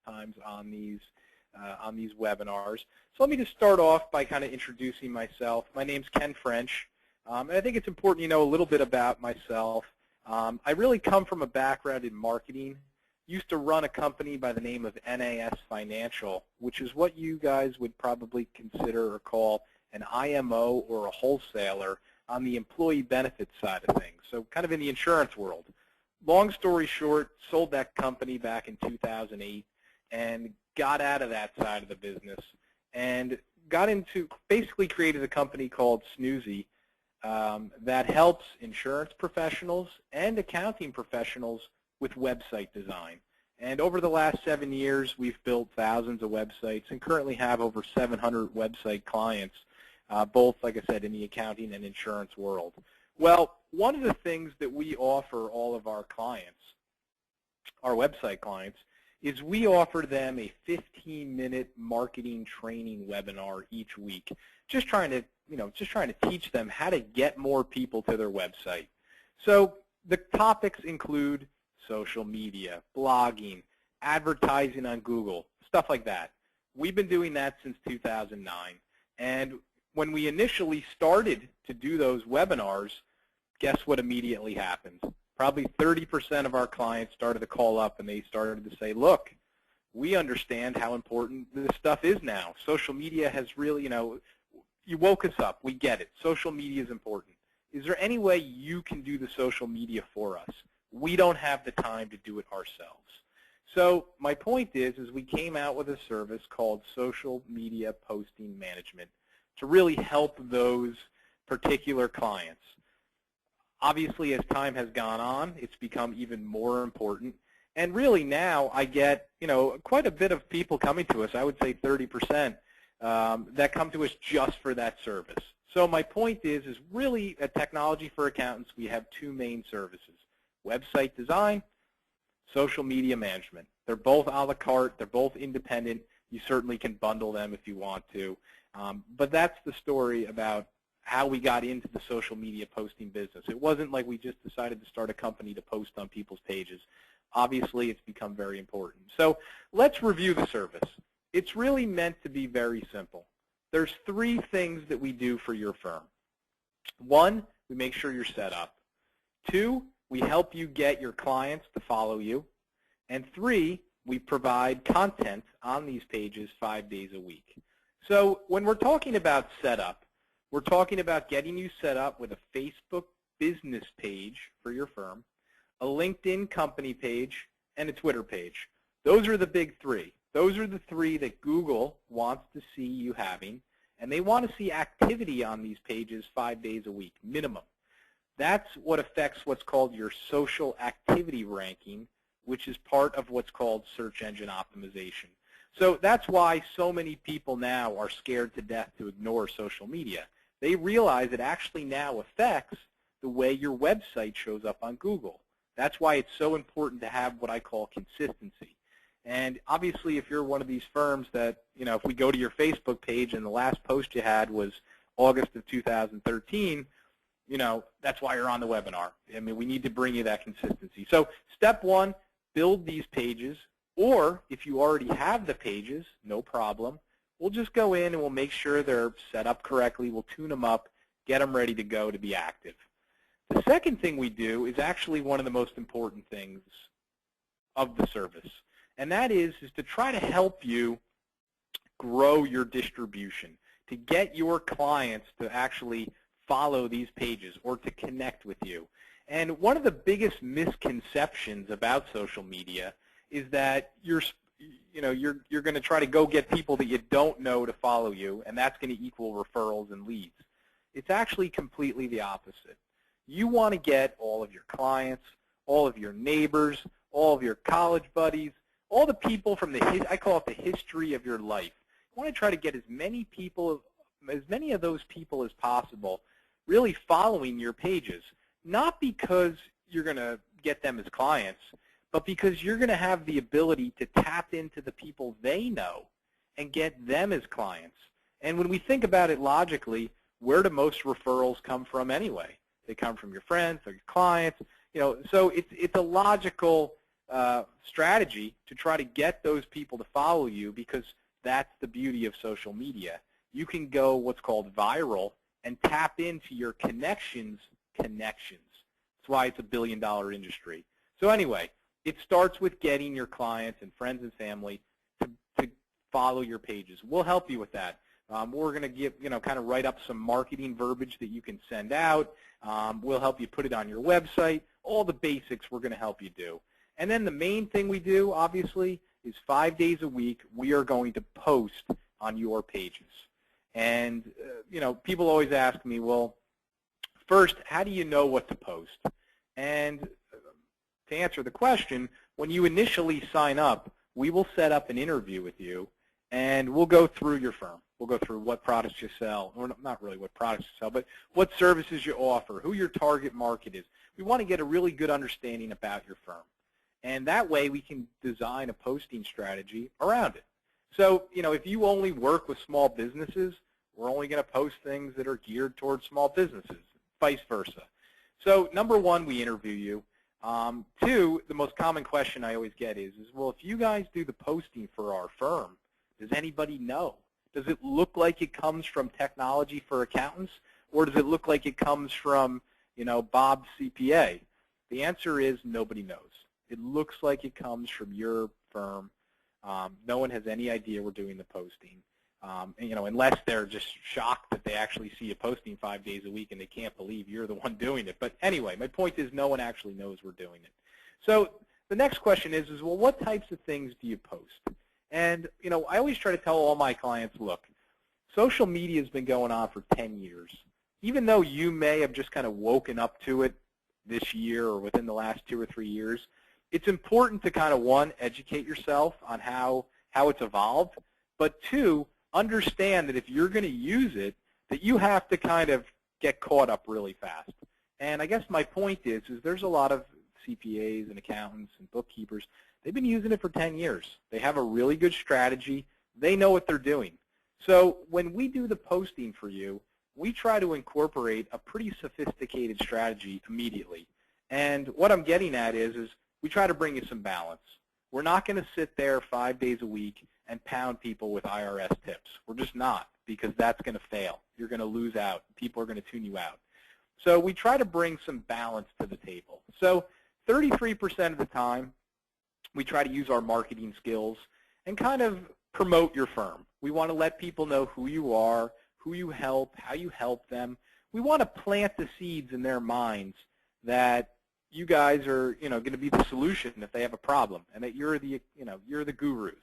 times on these webinars. So let me just start off by kind of introducing myself. My name's Ken French, and I think it's important you know a little bit about myself. I really come from a background in marketing. Used to run a company by the name of NAS Financial, which is what you guys would probably consider or call an IMO or a wholesaler on the employee benefits side of things, so kind of in the insurance world. Long story short, sold that company back in 2008 and got out of that side of the business and got into, basically created a company called Snoozy that helps insurance professionals and accounting professionals with website design. And over the last 7 years, we've built thousands of websites and currently have over 700 website clients, both, like I said, in the accounting and insurance world. Well, one of the things that we offer all of our clients, our website clients, is we offer them a 15-minute marketing training webinar each week, just trying to teach them how to get more people to their website. So the topics include social media, blogging, advertising on Google, stuff like that. We've been doing that since 2009. And when we initially started to do those webinars, guess what immediately happened? Probably 30% of our clients started to call up and they started to say, look, we understand how important this stuff is now. Social media has really, you woke us up. We get it. Social media is important. Is there any way you can do the social media for us? We don't have the time to do it ourselves. So my point is we came out with a service called Social Media Posting Management to really help those particular clients. Obviously, as time has gone on, it's become even more important. And really now I get, quite a bit of people coming to us, I would say 30%, that come to us just for that service. So my point is really at Technology for Accountants, we have two main services: website design, social media management. They're both a la carte. They're both independent. You certainly can bundle them if you want to. But that's the story about how we got into the social media posting business. It wasn't like we just decided to start a company to post on people's pages. Obviously, it's become very important. So let's review the service. It's really meant to be very simple. There's three things that we do for your firm. One, we make sure you're set up. Two, we help you get your clients to follow you. And three, we provide content on these pages 5 days a week. So when we're talking about setup, we're talking about getting you set up with a Facebook business page for your firm, a LinkedIn company page, and a Twitter page. Those are the big three. Those are the three that Google wants to see you having, and they want to see activity on these pages 5 days a week, minimum. That's what affects what's called your social activity ranking, which is part of what's called search engine optimization. So that's why so many people now are scared to death to ignore social media. They realize it actually now affects the way your website shows up on Google. That's why it's so important to have what I call consistency. And obviously, if you're one of these firms that, if we go to your Facebook page and the last post you had was August of 2013, that's why you're on the webinar. I mean, we need to bring you that consistency. So step one, build these pages. Or if you already have the pages, no problem. We'll just go in and we'll make sure they're set up correctly. We'll tune them up, get them ready to go to be active. The second thing we do is actually one of the most important things of the service. And that is to try to help you grow your distribution, to get your clients to actually follow these pages or to connect with you. And one of the biggest misconceptions about social media is that you're going to try to go get people that you don't know to follow you, and that's going to equal referrals and leads. It's actually completely the opposite. You want to get all of your clients, all of your neighbors, all of your college buddies, all the people from I call it the history of your life. You want to try to get as many of those people as possible really following your pages, not because you're going to get them as clients, but because you're going to have the ability to tap into the people they know and get them as clients. And when we think about it logically, where do most referrals come from anyway? They come from your friends or your clients. So it's a logical strategy to try to get those people to follow you, because that's the beauty of social media. You can go what's called viral and tap into your connections. That's why it's a billion-dollar industry. So anyway, it starts with getting your clients and friends and family to follow your pages. We'll help you with that. We're going to give, kind of write up some marketing verbiage that you can send out. We'll help you put it on your website. All the basics we're going to help you do. And then the main thing we do, obviously, is 5 days a week we are going to post on your pages. And, people always ask me, well, first, how do you know what to post? And to answer the question, when you initially sign up, we will set up an interview with you, and we'll go through your firm. We'll go through what products you sell, or not really what products you sell, but what services you offer, who your target market is. We want to get a really good understanding about your firm. And that way we can design a posting strategy around it. So, if you only work with small businesses, we're only going to post things that are geared towards small businesses, vice versa. So, number one, we interview you. Two, the most common question I always get is, well, if you guys do the posting for our firm, does anybody know? Does it look like it comes from Technology for Accountants, or does it look like it comes from, Bob's CPA? The answer is nobody knows. It looks like it comes from your firm. No one has any idea we're doing the posting. Unless they're just shocked that they actually see you posting 5 days a week and they can't believe you're the one doing it. But anyway, my point is no one actually knows we're doing it. So the next question is well, what types of things do you post? And, I always try to tell all my clients, look, social media has been going on for 10 years. Even though you may have just kind of woken up to it this year or within the last 2 or 3 years, it's important to kind of, one, educate yourself on how it's evolved, but two, understand that if you're going to use it, that you have to kind of get caught up really fast. And I guess my point is there's a lot of CPAs and accountants and bookkeepers. They've been using it for 10 years. They have a really good strategy. They know what they're doing. So when we do the posting for you, we try to incorporate a pretty sophisticated strategy immediately. And what I'm getting at is we try to bring you some balance. We're not going to sit there 5 days a week and pound people with IRS tips. We're just not, because that's going to fail. You're going to lose out. People are going to tune you out. So we try to bring some balance to the table. So 33% of the time, we try to use our marketing skills and kind of promote your firm. We want to let people know who you are, who you help, how you help them. We want to plant the seeds in their minds that you guys are, going to be the solution if they have a problem, and that you're the, you're the gurus.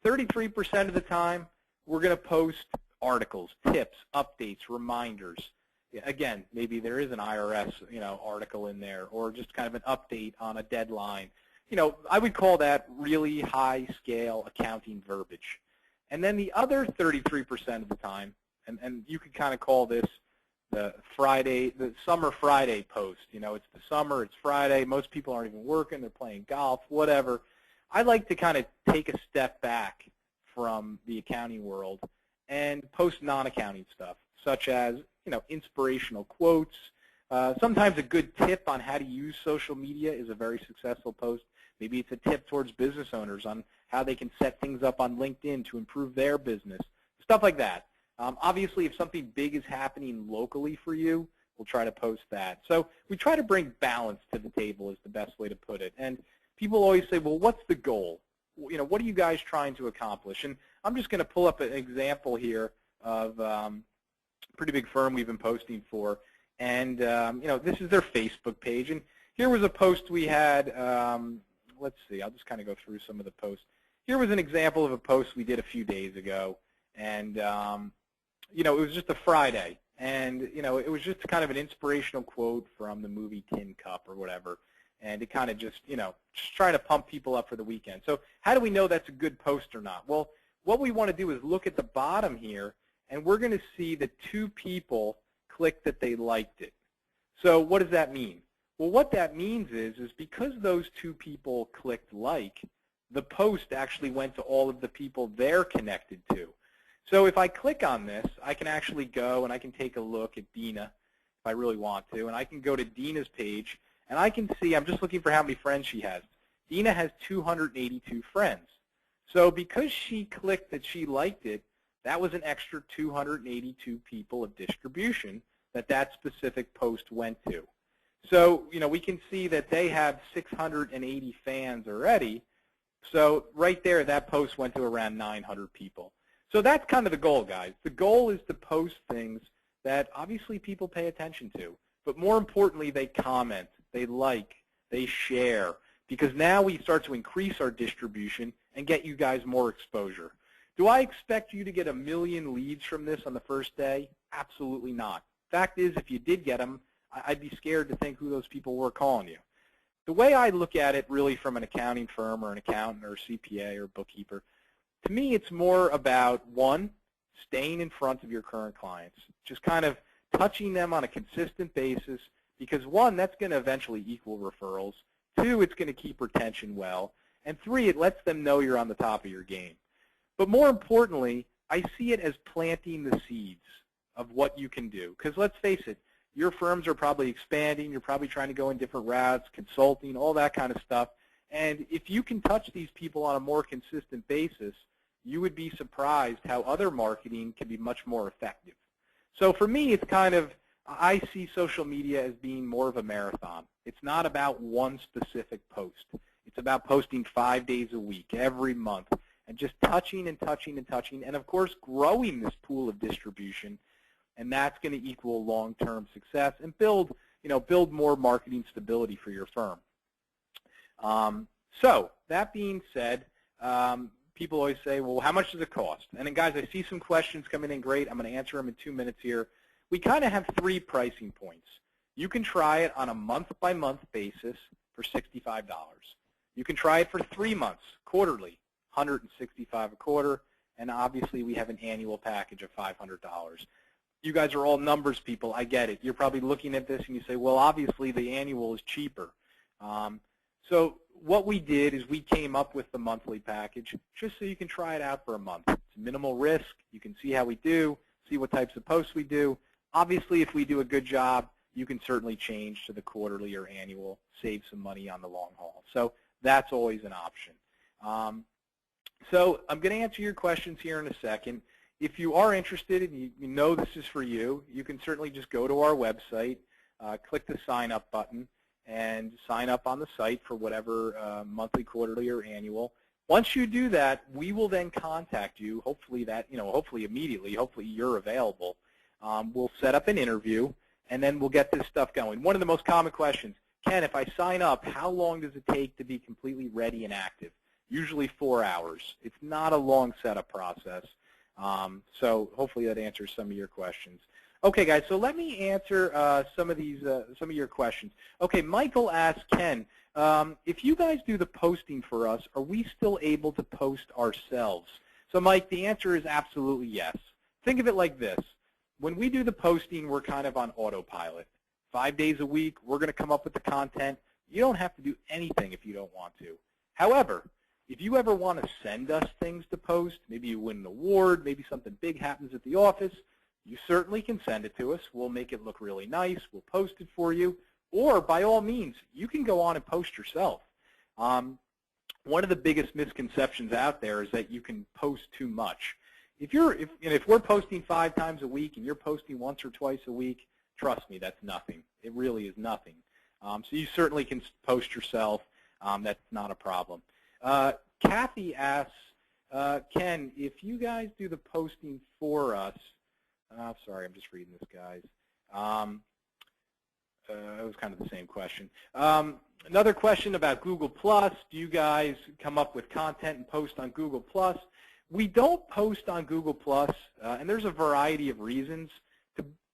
33% of the time, we're going to post articles, tips, updates, reminders. Again, maybe there is an IRS, article in there, or just kind of an update on a deadline. I would call that really high-scale accounting verbiage. And then the other 33% of the time, and you could kind of call this the summer Friday post. It's the summer, it's Friday, most people aren't even working, they're playing golf, whatever. I like to kind of take a step back from the accounting world and post non-accounting stuff, such as, inspirational quotes. Sometimes a good tip on how to use social media is a very successful post. Maybe it's a tip towards business owners on how they can set things up on LinkedIn to improve their business, stuff like that. Obviously, if something big is happening locally for you, we'll try to post that. So we try to bring balance to the table is the best way to put it. And people always say, well, what's the goal? What are you guys trying to accomplish? And I'm just going to pull up an example here of a pretty big firm we've been posting for. And, this is their Facebook page. And here was a post we had. Let's see. I'll just kind of go through some of the posts. Here was an example of a post we did a few days ago. And, it was just a Friday. And, it was just kind of an inspirational quote from the movie Tin Cup or whatever. And it kind of just, just trying to pump people up for the weekend. So how do we know that's a good post or not? Well, what we want to do is look at the bottom here, and we're going to see that 2 people clicked that they liked it. So what does that mean? Well, what that means is because those 2 people clicked like, the post actually went to all of the people they're connected to. So if I click on this, I can actually go and I can take a look at Dina if I really want to, and I can go to Dina's page, and I can see, I'm just looking for how many friends she has. Dina has 282 friends. So because she clicked that she liked it, that was an extra 282 people of distribution that specific post went to. So, we can see that they have 680 fans already. So right there, that post went to around 900 people. So that's kind of the goal, guys. The goal is to post things that obviously people pay attention to. But more importantly, they comment, they like, they share. Because now we start to increase our distribution and get you guys more exposure. Do I expect you to get 1 million leads from this on the first day? Absolutely not. Fact is, if you did get them, I'd be scared to think who those people were calling you. The way I look at it really from an accounting firm or an accountant or a CPA or bookkeeper, to me it's more about, one, staying in front of your current clients, just kind of touching them on a consistent basis because, one, that's going to eventually equal referrals. Two, it's going to keep retention well. And three, it lets them know you're on the top of your game. But more importantly, I see it as planting the seeds of what you can do. Because let's face it, your firms are probably expanding. You're probably trying to go in different routes, consulting, all that kind of stuff. And if you can touch these people on a more consistent basis, you would be surprised how other marketing can be much more effective. So for me, it's kind of, I see social media as being more of a marathon. It's not about one specific post. It's about posting 5 days a week, every month, and just touching and touching and touching, and of course growing this pool of distribution, and that's going to equal long-term success and build more marketing stability for your firm. So that being said, people always say, well, how much does it cost? And then, guys, I see some questions coming in. Great. I'm going to answer them in 2 minutes here. We kind of have 3 pricing points. You can try it on a month-by-month basis for $65. You can try it for 3 months, quarterly, $165 a quarter, and obviously we have an annual package of $500. You guys are all numbers people. I get it. You're probably looking at this and you say, well, obviously the annual is cheaper. So what we did is we came up with the monthly package just so you can try it out for a month. It's minimal risk. You can see how we do, see what types of posts we do. Obviously, if we do a good job, you can certainly change to the quarterly or annual, save some money on the long haul. So that's always an option. So I'm going to answer your questions here in a second. If you are interested and you know this is for you, you can certainly just go to our website, click the sign up button, and sign up on the site for whatever monthly, quarterly, or annual. Once you do that, we will then contact you, hopefully hopefully immediately, hopefully you're available. We'll set up an interview, and then we'll get this stuff going. One of the most common questions, Ken, if I sign up, how long does it take to be completely ready and active? Usually 4 hours. It's not a long setup process. So hopefully that answers some of your questions. Okay, guys, so let me answer some of your questions. Okay, Michael asked, Ken, if you guys do the posting for us, are we still able to post ourselves? So, Mike, the answer is absolutely yes. Think of it like this. When we do the posting, we're kind of on autopilot. 5 days a week, we're going to come up with the content. You don't have to do anything if you don't want to. However, if you ever want to send us things to post, maybe you win an award, maybe something big happens at the office, you certainly can send it to us. We'll make it look really nice. We'll post it for you. Or, by all means, you can go on and post yourself. One of the biggest misconceptions out there is that you can post too much. If we're posting 5 times a week and you're posting once or twice a week, trust me, that's nothing. It really is nothing. So you certainly can post yourself. That's not a problem. Kathy asks, Ken, if you guys do the posting for us, sorry, I'm just reading this, guys. It was kind of the same question. Another question about Google+. Do you guys come up with content and post on Google+? We don't post on Google+, and there's a variety of reasons.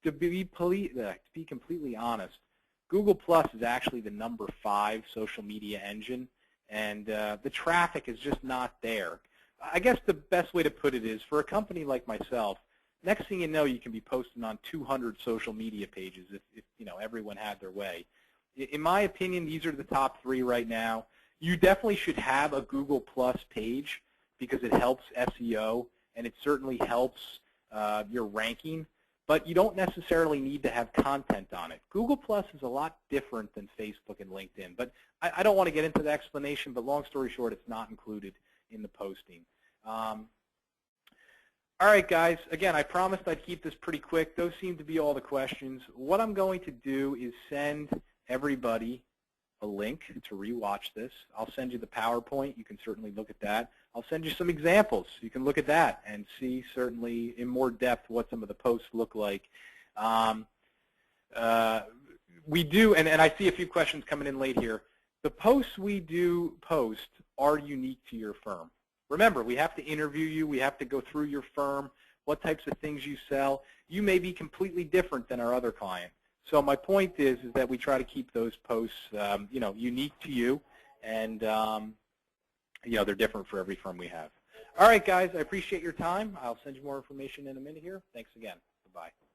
To be completely honest, Google+ is actually the number 5 social media engine, and the traffic is just not there. I guess the best way to put it is, for a company like myself, next thing you know, you can be posting on 200 social media pages if everyone had their way. In my opinion, these are the top 3 right now. You definitely should have a Google+ page because it helps SEO and it certainly helps your ranking. but you don't necessarily need to have content on it. Google Plus is a lot different than Facebook and LinkedIn, but I don't want to get into the explanation, but long story short, it's not included in the posting. All right, guys. Again, I promised I'd keep this pretty quick. Those seem to be all the questions. What I'm going to do is send everybody a link to rewatch this. I'll send you the PowerPoint. You can certainly look at that. I'll send you some examples. You can look at that and see certainly in more depth what some of the posts look like. We do, and I see a few questions coming in late here. The posts we do post are unique to your firm. Remember, we have to interview you. We have to go through your firm, what types of things you sell. You may be completely different than our other client. So my point is that we try to keep those posts, unique to you, and they're different for every firm we have. All right, guys, I appreciate your time. I'll send you more information in a minute here. Thanks again. Bye-bye.